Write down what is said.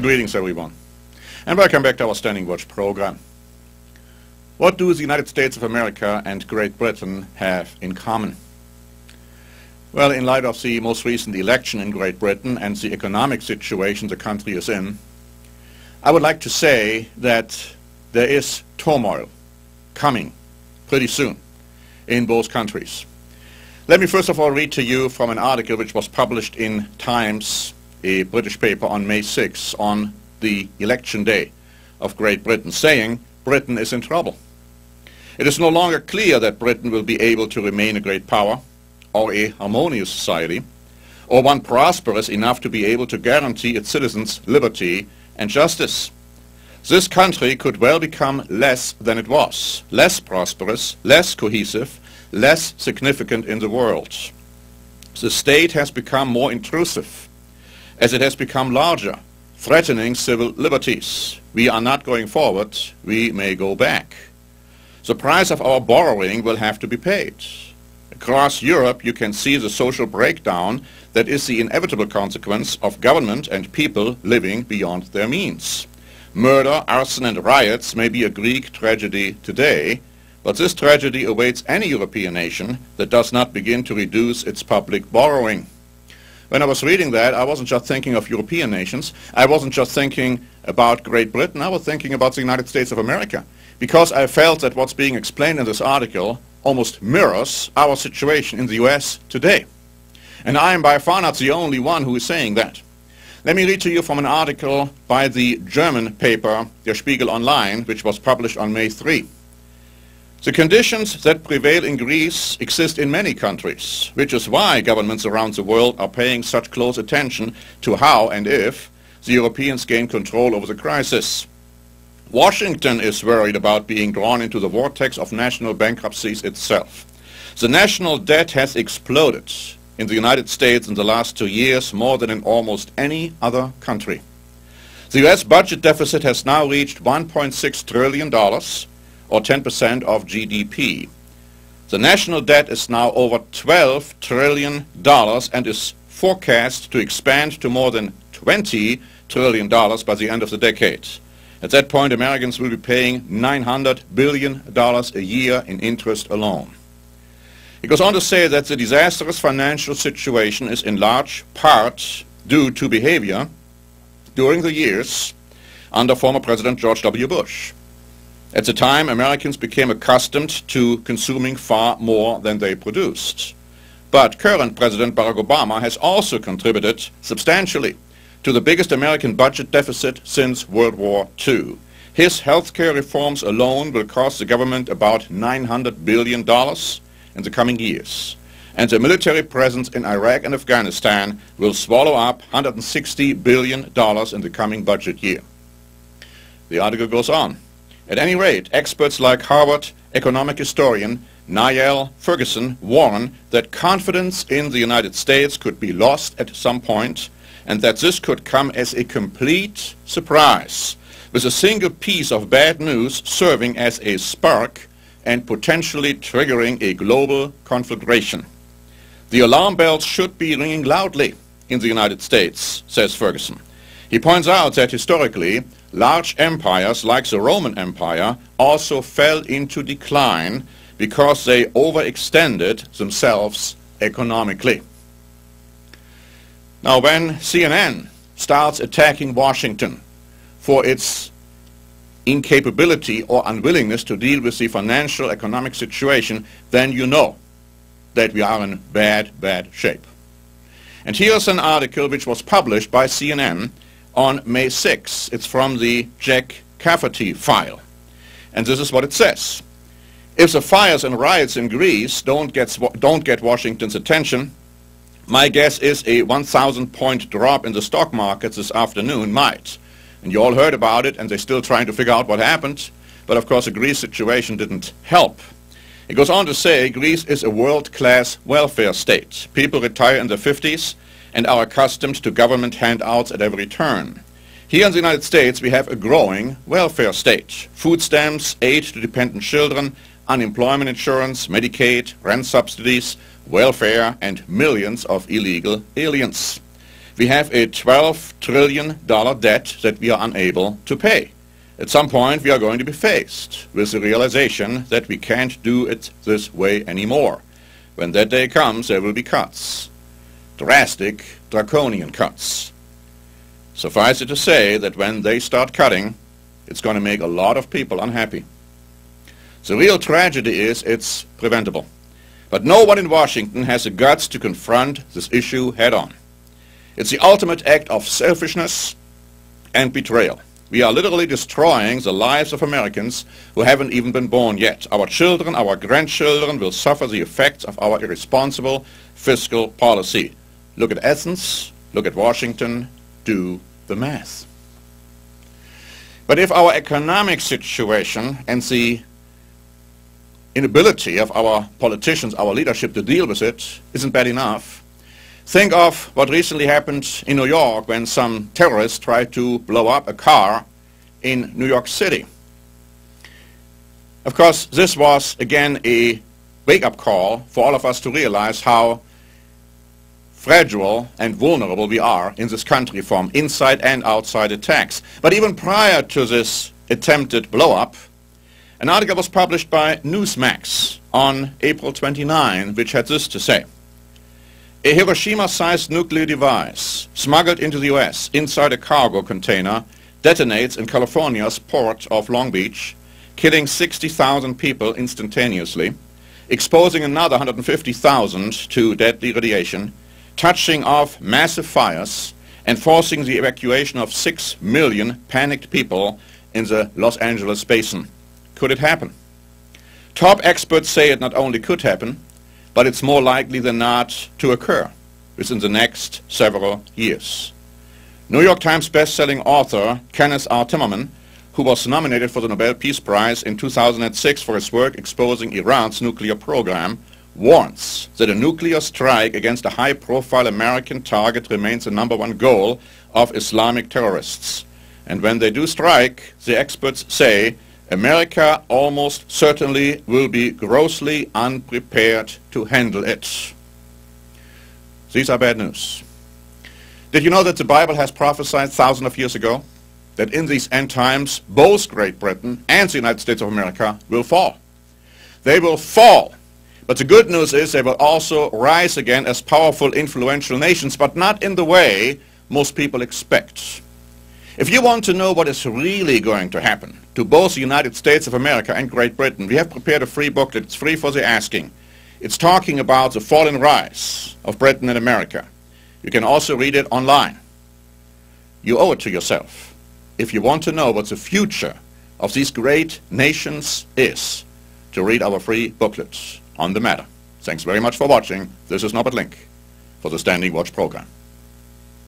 Greetings everyone, and welcome back to our Standing Watch program. What do the United States of America and Great Britain have in common? Well, in light of the most recent election in Great Britain and the economic situation the country is in, I would like to say that there is turmoil coming pretty soon in both countries. Let me first of all read to you from an article which was published in Times, a British paper, on May 6, on the election day of Great Britain, saying Britain is in trouble. It is no longer clear that Britain will be able to remain a great power, or a harmonious society, or one prosperous enough to be able to guarantee its citizens liberty and justice. This country could well become less than it was, less prosperous, less cohesive, less significant in the world. The state has become more intrusive as it has become larger, threatening civil liberties. We are not going forward, we may go back. The price of our borrowing will have to be paid. Across Europe, you can see the social breakdown that is the inevitable consequence of government and people living beyond their means. Murder, arson and riots may be a Greek tragedy today, but this tragedy awaits any European nation that does not begin to reduce its public borrowing. When I was reading that, I wasn't just thinking of European nations. I wasn't just thinking about Great Britain. I was thinking about the United States of America, because I felt that what's being explained in this article almost mirrors our situation in the US today. And I am by far not the only one who is saying that. Let me read to you from an article by the German paper Der Spiegel Online, which was published on May 3. The conditions that prevail in Greece exist in many countries, which is why governments around the world are paying such close attention to how and if the Europeans gain control over the crisis. Washington is worried about being drawn into the vortex of national bankruptcies itself. The national debt has exploded in the United States in the last 2 years more than in almost any other country. The US budget deficit has now reached $1.6 trillion, or 10% of GDP. The national debt is now over $12 trillion and is forecast to expand to more than $20 trillion by the end of the decade. At that point, Americans will be paying $900 billion a year in interest alone. It goes on to say that the disastrous financial situation is in large part due to behavior during the years under former President George W. Bush. At the time, Americans became accustomed to consuming far more than they produced. But current President Barack Obama has also contributed substantially to the biggest American budget deficit since World War II. His healthcare reforms alone will cost the government about $900 billion in the coming years. And the military presence in Iraq and Afghanistan will swallow up $160 billion in the coming budget year. The article goes on. At any rate, experts like Harvard economic historian Niall Ferguson warn that confidence in the United States could be lost at some point, and that this could come as a complete surprise, with a single piece of bad news serving as a spark and potentially triggering a global conflagration. The alarm bells should be ringing loudly in the United States, says Ferguson. He points out that historically, large empires like the Roman Empire also fell into decline because they overextended themselves economically. Now, when CNN starts attacking Washington for its incapability or unwillingness to deal with the financial economic situation, then you know that we are in bad shape. And here's an article which was published by CNN on May 6. It's from the Jack Cafferty file. And this is what it says. If the fires and riots in Greece don't get Washington's attention, my guess is a 1,000-point drop in the stock market this afternoon might. And you all heard about it, and they're still trying to figure out what happened. But of course, the Greece situation didn't help. It goes on to say Greece is a world-class welfare state. People retire in their 50s and are accustomed to government handouts at every turn. Here in the United States, we have a growing welfare state. Food stamps, aid to dependent children, unemployment insurance, Medicaid, rent subsidies, welfare, and millions of illegal aliens. We have a $12 trillion debt that we are unable to pay. At some point, we are going to be faced with the realization that we can't do it this way anymore. When that day comes, there will be cuts. Drastic, draconian cuts. Suffice it to say that when they start cutting, it's going to make a lot of people unhappy. The real tragedy is it's preventable. But no one in Washington has the guts to confront this issue head-on. It's the ultimate act of selfishness and betrayal. We are literally destroying the lives of Americans who haven't even been born yet. Our children, our grandchildren will suffer the effects of our irresponsible fiscal policy. Look at Athens, look at Washington, do the math. But if our economic situation and the inability of our politicians, our leadership to deal with it isn't bad enough, think of what recently happened in New York when some terrorists tried to blow up a car in New York City. Of course, this was again a wake-up call for all of us to realize how fragile and vulnerable we are in this country from inside and outside attacks. But even prior to this attempted blow-up, an article was published by Newsmax on April 29, which had this to say: a Hiroshima-sized nuclear device smuggled into the U.S. inside a cargo container detonates in California's port of Long Beach, killing 60,000 people instantaneously, exposing another 150,000 to deadly radiation, touching off massive fires, and forcing the evacuation of 6 million panicked people in the Los Angeles basin. Could it happen? Top experts say it not only could happen, but it's more likely than not to occur within the next several years. New York Times best-selling author Kenneth R. Timmerman, who was nominated for the Nobel Peace Prize in 2006 for his work exposing Iran's nuclear program, warns that a nuclear strike against a high-profile American target remains the #1 goal of Islamic terrorists. And when they do strike, the experts say America almost certainly will be grossly unprepared to handle it. These are bad news. Did you know that the Bible has prophesied thousands of years ago that in these end times both Great Britain and the United States of America will fall? They will fall. But the good news is they will also rise again as powerful, influential nations, but not in the way most people expect. If you want to know what is really going to happen to both the United States of America and Great Britain, we have prepared a free booklet. It's free for the asking. It's talking about the fall and rise of Britain and America. You can also read it online. You owe it to yourself, if you want to know what the future of these great nations is, to read our free booklet on the matter. Thanks very much for watching. This is Norbert Link for the Standing Watch program.